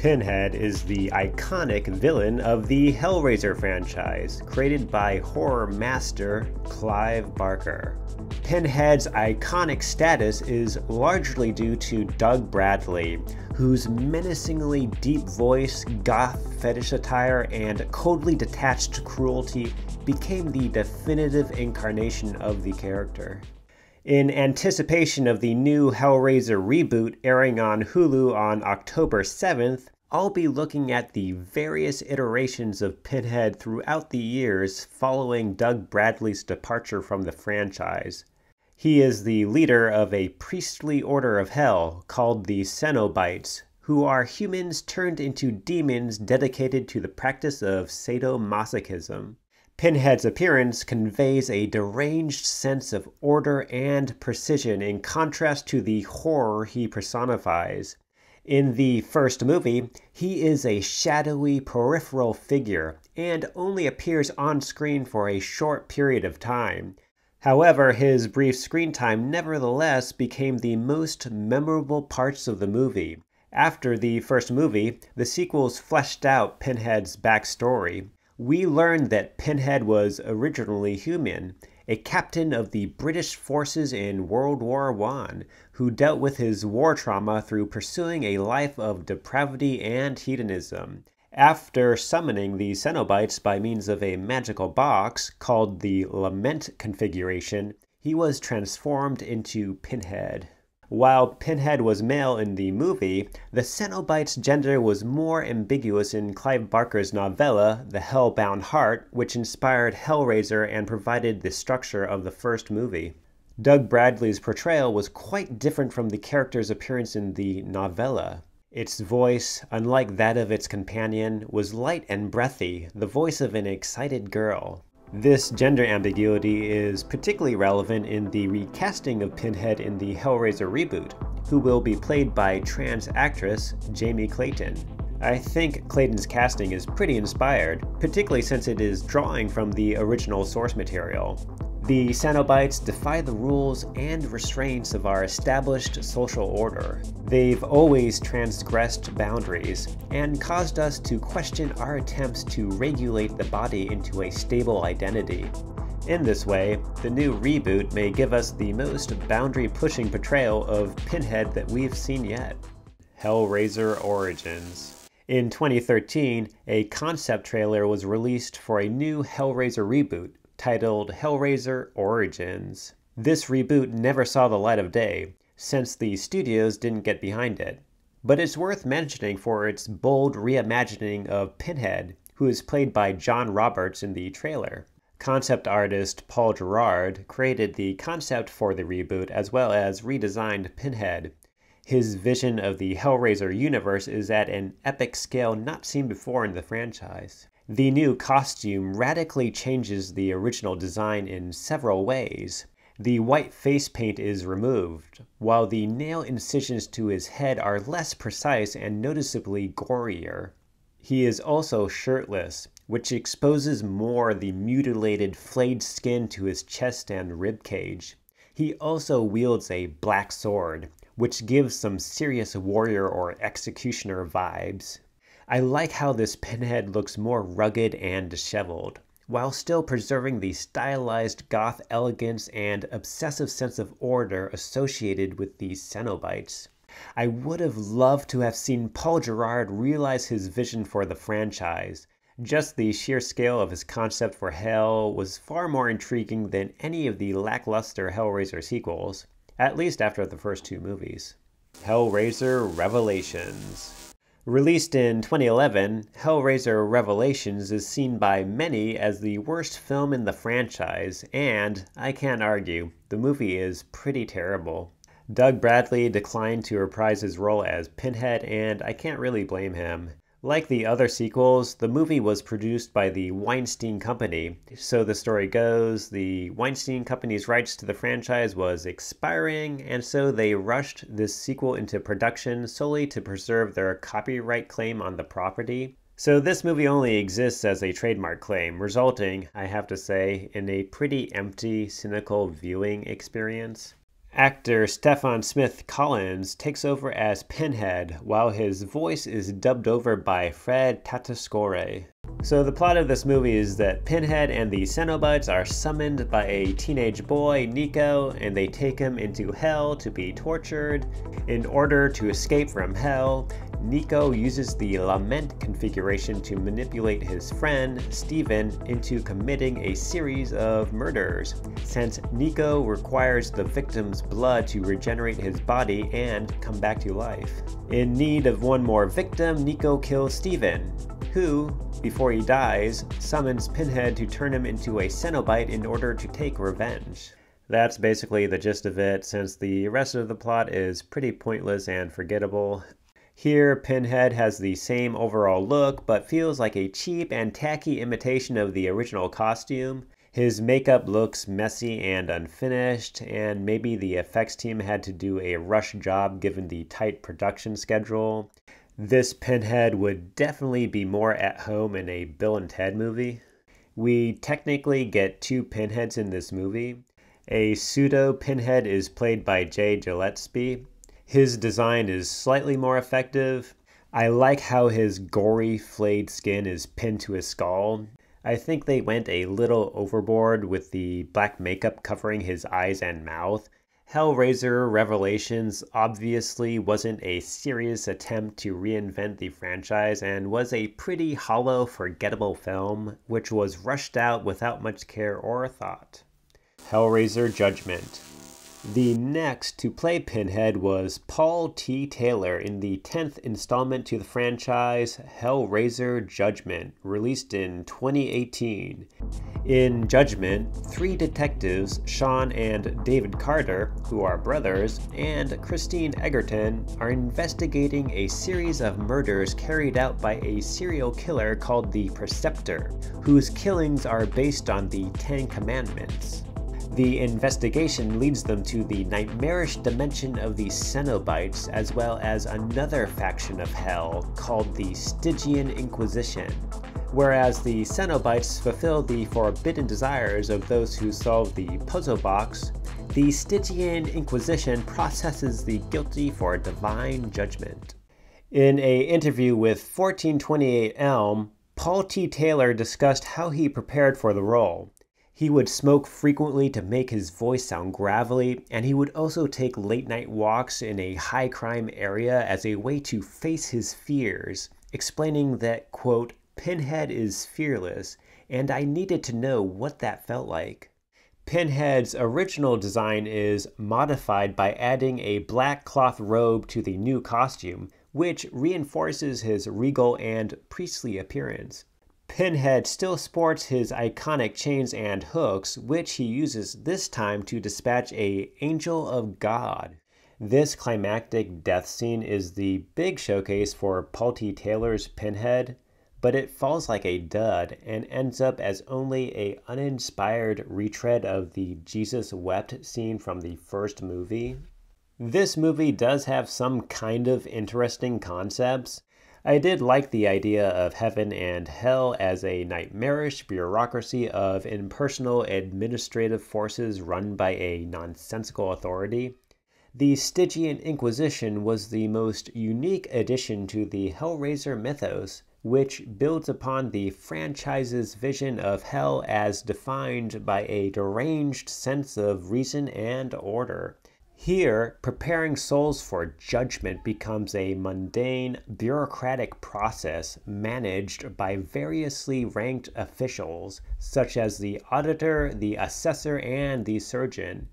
Pinhead is the iconic villain of the Hellraiser franchise, created by horror master Clive Barker. Pinhead's iconic status is largely due to Doug Bradley, whose menacingly deep voice, goth fetish attire, and coldly detached cruelty became the definitive incarnation of the character. In anticipation of the new Hellraiser reboot airing on Hulu on October 7th, I'll be looking at the various iterations of Pinhead throughout the years following Doug Bradley's departure from the franchise. He is the leader of a priestly order of hell called the Cenobites, who are humans turned into demons dedicated to the practice of sadomasochism. Pinhead's appearance conveys a deranged sense of order and precision in contrast to the horror he personifies. In the first movie, he is a shadowy, peripheral figure and only appears on screen for a short period of time. However, his brief screen time nevertheless became the most memorable parts of the movie. After the first movie, the sequels fleshed out Pinhead's backstory. We learned that Pinhead was originally human, a captain of the British forces in World War I, who dealt with his war trauma through pursuing a life of depravity and hedonism. After summoning the Cenobites by means of a magical box called the Lament configuration, he was transformed into Pinhead. While Pinhead was male in the movie, the Cenobites' gender was more ambiguous in Clive Barker's novella, The Hellbound Heart, which inspired Hellraiser and provided the structure of the first movie. Doug Bradley's portrayal was quite different from the character's appearance in the novella. Its voice, unlike that of its companion, was light and breathy, the voice of an excited girl. This gender ambiguity is particularly relevant in the recasting of Pinhead in the Hellraiser reboot, who will be played by trans actress Jamie Clayton. I think Clayton's casting is pretty inspired, particularly since it is drawing from the original source material. The Cenobites defy the rules and restraints of our established social order. They've always transgressed boundaries and caused us to question our attempts to regulate the body into a stable identity. In this way, the new reboot may give us the most boundary-pushing portrayal of Pinhead that we've seen yet. Hellraiser Origins. In 2013, a concept trailer was released for a new Hellraiser reboot, titled Hellraiser Origins. This reboot never saw the light of day, since the studios didn't get behind it. But it's worth mentioning for its bold reimagining of Pinhead, who is played by John Roberts in the trailer. Concept artist Paul Gerard created the concept for the reboot as well as redesigned Pinhead. His vision of the Hellraiser universe is at an epic scale not seen before in the franchise. The new costume radically changes the original design in several ways. The white face paint is removed, while the nail incisions to his head are less precise and noticeably gorier. He is also shirtless, which exposes more the mutilated, flayed skin to his chest and rib cage. He also wields a black sword, which gives some serious warrior or executioner vibes. I like how this Pinhead looks more rugged and disheveled, while still preserving the stylized goth elegance and obsessive sense of order associated with these Cenobites. I would have loved to have seen Paul Gerard realize his vision for the franchise. Just the sheer scale of his concept for Hell was far more intriguing than any of the lackluster Hellraiser sequels, at least after the first two movies. Hellraiser Revelations. Released in 2011, Hellraiser Revelations is seen by many as the worst film in the franchise, and, I can't argue, the movie is pretty terrible. Doug Bradley declined to reprise his role as Pinhead, and I can't really blame him. Like the other sequels, the movie was produced by the Weinstein Company. So the story goes, the Weinstein Company's rights to the franchise was expiring, and so they rushed this sequel into production solely to preserve their copyright claim on the property. So this movie only exists as a trademark claim, resulting, I have to say, in a pretty empty, cynical viewing experience. Actor Stephen Smith Collins takes over as Pinhead, while his voice is dubbed over by Fred Tatasciore. So the plot of this movie is that Pinhead and the Cenobites are summoned by a teenage boy, Nico, and they take him into hell to be tortured. In order to escape from hell, Nico uses the Lament configuration to manipulate his friend, Steven, into committing a series of murders, since Nico requires the victim's blood to regenerate his body and come back to life. In need of one more victim, Nico kills Steven, who, before he dies, summons Pinhead to turn him into a Cenobite in order to take revenge. That's basically the gist of it, since the rest of the plot is pretty pointless and forgettable. Here, Pinhead has the same overall look, but feels like a cheap and tacky imitation of the original costume. His makeup looks messy and unfinished, and maybe the effects team had to do a rush job given the tight production schedule. This Pinhead would definitely be more at home in a Bill and Ted movie. We technically get two Pinheads in this movie. A pseudo-Pinhead is played by Jay Gillespie. His design is slightly more effective. I like how his gory, flayed skin is pinned to his skull. I think they went a little overboard with the black makeup covering his eyes and mouth. Hellraiser Revelations obviously wasn't a serious attempt to reinvent the franchise and was a pretty hollow, forgettable film, which was rushed out without much care or thought. Hellraiser Judgment. The next to play Pinhead was Paul T. Taylor in the 10th installment to the franchise, Hellraiser Judgment, released in 2018. In Judgment, three detectives, Sean and David Carter, who are brothers, and Christine Egerton, are investigating a series of murders carried out by a serial killer called the Preceptor, whose killings are based on the Ten Commandments. The investigation leads them to the nightmarish dimension of the Cenobites, as well as another faction of hell called the Stygian Inquisition. Whereas the Cenobites fulfill the forbidden desires of those who solve the puzzle box, the Stygian Inquisition processes the guilty for divine judgment. In an interview with 1428 Elm, Paul T. Taylor discussed how he prepared for the role. He would smoke frequently to make his voice sound gravelly, and he would also take late-night walks in a high-crime area as a way to face his fears, explaining that, quote, "Pinhead is fearless, and I needed to know what that felt like." Pinhead's original design is modified by adding a black cloth robe to the new costume, which reinforces his regal and priestly appearance. Pinhead still sports his iconic chains and hooks, which he uses this time to dispatch an Angel of God. This climactic death scene is the big showcase for Paul T. Taylor's Pinhead, but it falls like a dud and ends up as only an uninspired retread of the Jesus Wept scene from the first movie. This movie does have some kind of interesting concepts. I did like the idea of heaven and hell as a nightmarish bureaucracy of impersonal administrative forces run by a nonsensical authority. The Stygian Inquisition was the most unique addition to the Hellraiser mythos, which builds upon the franchise's vision of hell as defined by a deranged sense of reason and order. Here, preparing souls for judgment becomes a mundane, bureaucratic process managed by variously ranked officials, such as the auditor, the assessor, and the surgeon.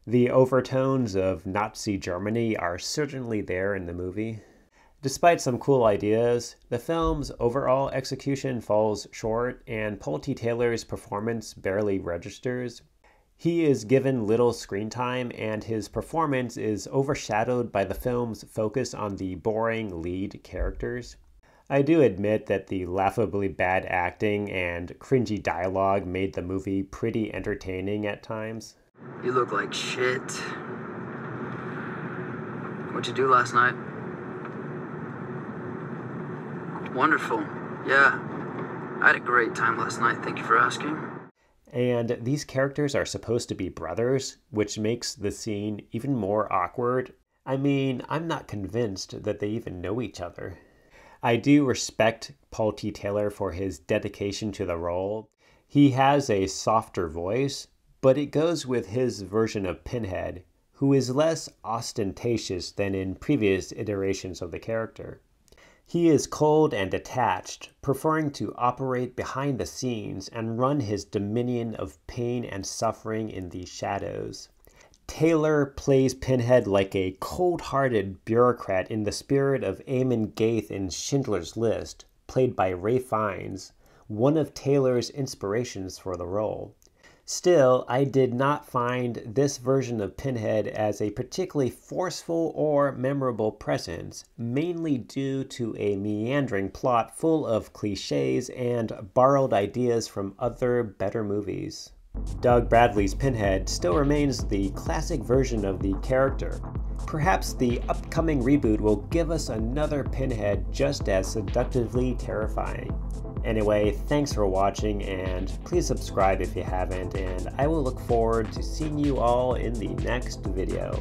The overtones of Nazi Germany are certainly there in the movie. Despite some cool ideas, the film's overall execution falls short, and Paul T. Taylor's performance barely registers. He is given little screen time, and his performance is overshadowed by the film's focus on the boring lead characters. I do admit that the laughably bad acting and cringy dialogue made the movie pretty entertaining at times. You look like shit. What'd you do last night? Wonderful. Yeah. I had a great time last night. Thank you for asking. And these characters are supposed to be brothers, which makes the scene even more awkward. I mean, I'm not convinced that they even know each other. I do respect Paul T. Taylor for his dedication to the role. He has a softer voice, but it goes with his version of Pinhead, who is less ostentatious than in previous iterations of the character. He is cold and detached, preferring to operate behind the scenes and run his dominion of pain and suffering in the shadows. Taylor plays Pinhead like a cold-hearted bureaucrat in the spirit of Eamon Gaith in Schindler's List, played by Ralph Fiennes, one of Taylor's inspirations for the role. Still, I did not find this version of Pinhead as a particularly forceful or memorable presence, mainly due to a meandering plot full of cliches and borrowed ideas from other better movies. Doug Bradley's Pinhead still remains the classic version of the character. Perhaps the upcoming reboot will give us another Pinhead just as seductively terrifying. Anyway, thanks for watching, and please subscribe if you haven't, and I will look forward to seeing you all in the next video.